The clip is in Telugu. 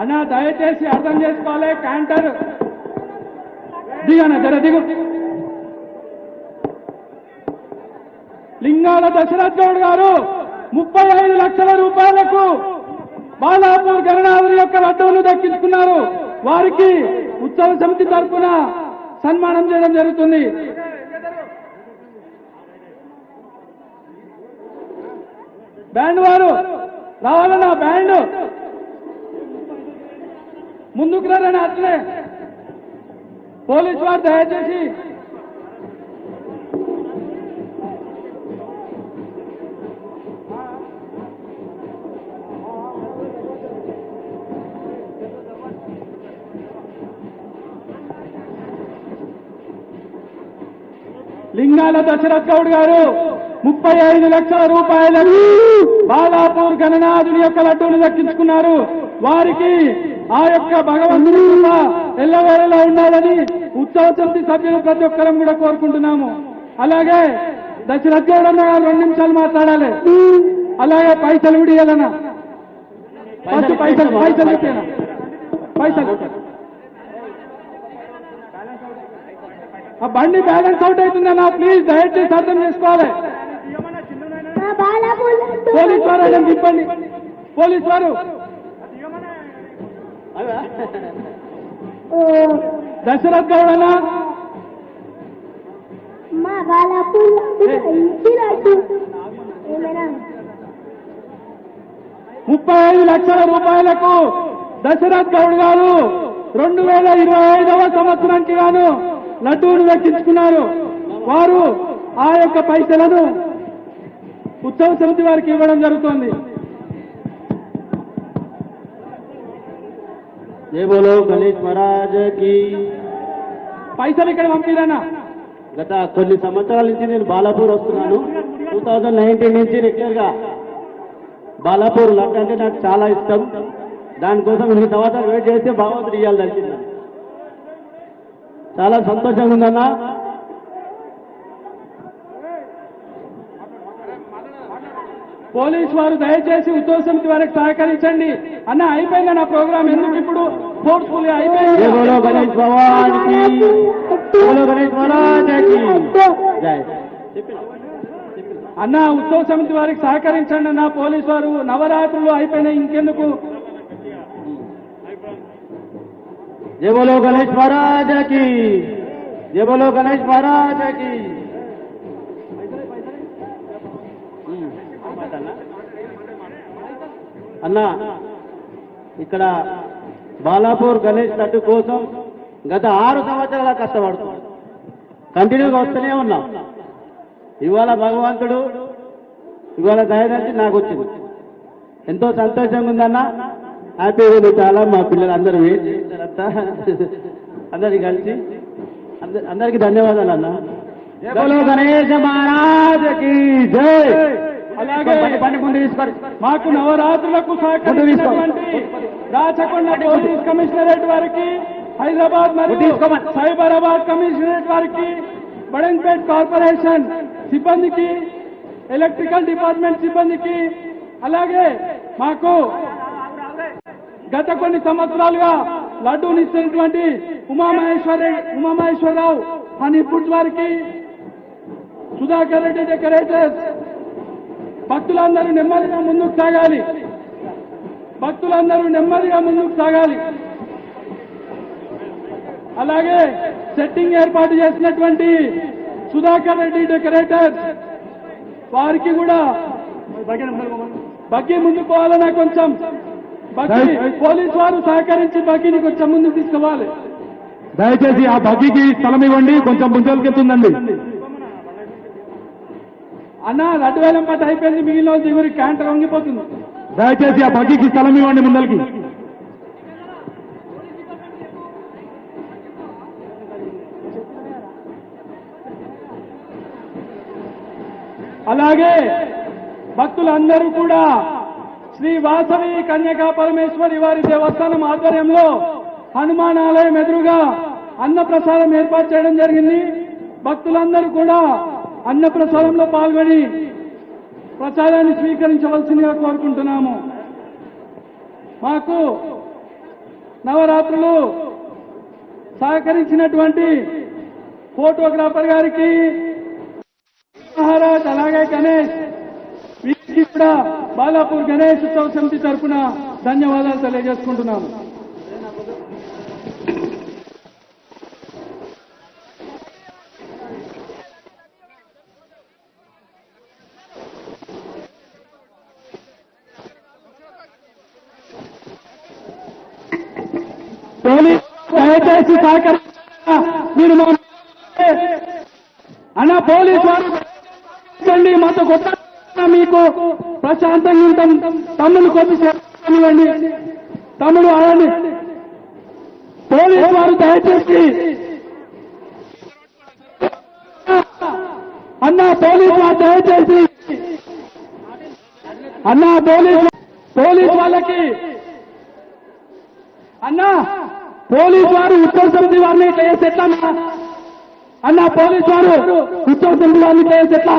అన్నా దయచేసి అర్థం చేసుకోవాలి. క్యాంటర్ దిగనా జర దిగు. లింగాల దశరథ్ గౌడ్ గారు 35 లక్షల రూపాయలకు బాలాపూర్ గణనాథుని యొక్క లడ్డూలు దక్కించుకున్నారు. వారికి ఉత్సవ సమితి తరఫున సన్మానం చేయడం జరుగుతుంది. బ్యాండ్ వారు రావాలన్నా, బ్యాండ్ ముందుకు రారని అట్లే పోలీసు వారు దయచేసి లింగాల దశరథ్ గౌడ్ గారు 35 లక్షల రూపాయలను బాలాపూర్ గణనాథుని యొక్క లడ్డూలు దక్కించుకున్నారు. వారికి ఆ యొక్క భగవంతుని కృప ఎల్లవేళలా ఉండాలని ఉత్సవ సమితి సభ్యులు ప్రతి ఒక్కరం కూడా కోరుకుంటున్నాము. అలాగే దశరథ్ గౌడ్ అన్న 2 నిమిషాలు మాట్లాడాలి. అలాగే పైసలు కూడా ఇవ్వాలన్నా, ఫస్ట్ పైసలు ఇచ్చేనా, పైసలు ఆ బండి బ్యాలెన్స్ అవుట్ అవుతుందన్నా, ప్లీజ్ దయచేసి అర్థం చేసుకోవాలి. పోలీస్ వారు అర్థం ఇబ్బంది. పోలీస్ వారు దశరథ్ గౌడ్ అన్న 35 లక్షల రూపాయలకు దశరథ్ గౌడ్ గారు 2025వ సంవత్సరానికి గాను లడ్డూను దక్కించుకున్నారు. వారు ఆ యొక్క పైసలను ఉత్సవ సమితి వారికి ఇవ్వడం జరుగుతోంది. జై బోలో గణేష్ మహారాజ్ కి. పైసలు ఇక్కడ పంపిరన్నా. గత కొన్ని సంవత్సరాల నుంచి నేను బాలాపూర్ వస్తున్నాను. 2019 నుంచి రెగ్యులర్ గా బాలాపూర్ లడ్డు అంటే నాకు చాలా ఇష్టం. దానికోసం ఇన్ని సంవత్సరాలు వెయిట్ చేస్తే భగవంతుడు ఇవ్వాలి దర్శించాను. చాలా సంతోషంగా ఉందన్న. పోలీసు వారు దయచేసి ఉత్సవ సమితి వారికి సహకరించండి. అన్న అయిపోయింది నా ప్రోగ్రామ్, ఎందుకు ఇప్పుడు ఫోర్స్ఫుల్ అయిపోయింది. జై బోలో గణేష్ భగవాన్ కి, బోలో గణేష్ మహారాజ్ కి జై. అన్న ఉత్సవ సమితి వారికి సహకరించండి అన్న. పోలీసు వారు నవరాత్రులు అయిపోయినాయి, ఇంకెందుకు. జై బోలో గణేష్ మహారాజ్ కి, జై బోలో గణేష్ మహారాజ్ కి. అన్న ఇక్కడ బాలాపూర్ గణేష్ లడ్డు కోసం గత 6 సంవత్సరాల కష్టపడుతున్నాం. కంటిన్యూగా వస్తూనే ఉన్నాం. ఇవాళ భగవంతుడు ఇవాళ దయచేసి నాకు వచ్చింది. ఎంతో సంతోషంగా ఉందన్న. హ్యాపీగా ఉంది చాలా. మా పిల్లలు అందరూ వెయిట్ చేస్తారంతా, అందరికి కలిసి అందరికి ధన్యవాదాలు అన్న. బోలో గణేష్ మహారాజ్ కి జై. అలాగే పండి ముందు తీసుకోండి. మాకు నవరాత్రులకు సహకరించినటువంటి రాచకొండ పోలీస్ కమిషనరేట్ వారికి, హైదరాబాద్ మరియు సైబరాబాద్ కమిషనరేట్ వారికి, బడన్పేట్ కార్పొరేషన్ సిబ్బందికి, ఎలక్ట్రికల్ డిపార్ట్మెంట్ సిబ్బందికి, అలాగే మాకు గత కొన్ని సంవత్సరాలుగా లడ్డూనిస్తున్నటువంటి ఉమామహేశ్వరరావు హనీ ఫుడ్స్ వారికి, సుధాకర్ రెడ్డి డెకరేటర్స్, భక్తులందరూ నెమ్మదిగా ముందుకు సాగాలి. భక్తులందరూ నెమ్మదిగా ముందుకు సాగాలి. అలాగే సెట్టింగ్ ఏర్పాటు చేసినటువంటి సుధాకర్ రెడ్డి డెకరేటర్స్ వారికి కూడా బగ్గి ముందుకు పోవాలన్నా కొంచెం బగ్గి పోలీసు వారు సహకరించి బగ్గిని కొంచెం ముందుకు తీసుకోవాలి. దయచేసి ఆ బగ్గికి స్థలం ఇవ్వండి, కొంచెం ముందరికెళ్తుందండి. అన్న లడ్డు వేలం పాట అయిపోయింది, మిగిలిన దిగురి క్యాంటర్ వంగిపోతుంది. దయచేసి ఆ బగ్గికి స్థలం ఇవ్వండి ముందరికి. అలాగే భక్తులందరూ కూడా శ్రీ వాసవి కన్యకా పరమేశ్వరి వారి దేవస్థానం ఆధ్వర్యంలో హనుమాన్ ఆలయం ఎదురుగా అన్నప్రసాదం ఏర్పాటు చేయడం జరిగింది. భక్తులందరూ కూడా అన్నప్రసాదంలో పాల్గొని ప్రసాదాన్ని స్వీకరించవలసిందిగా కోరుకుంటున్నాము. మాకు నవరాత్రులు సహకరించినటువంటి ఫోటోగ్రాఫర్ గారికి, మహారాజ్ అలాగే గణేష్ వీరికి కూడా బాలాపూర్ గణేష్ ఉత్సవ సమితి తరఫున ధన్యవాదాలు తెలియజేసుకుంటున్నాము. పోలీస్ దయచేసి సహకరించారా మీరు అన్న పోలీస్ వారు మాతో కొత్త మీకు ప్రశాంతంగా ఉంటాం. తమ్ముడు కొద్దిసేపండి, తమ్ముడు ఆడండి. పోలీస్ వారు దయచేసి అన్న పోలీస్ వారు దయచేసి అన్న పోలీస్ వాళ్ళకి అన్న పోలీస్ వారు ఉత్తర సమితి వారిని ఇట్లా చేస్తే ఎట్లా అన్న? పోలీస్ వారు ఉత్తర సమితి వారిని ఇట్లా చేస్తే ఎట్లా?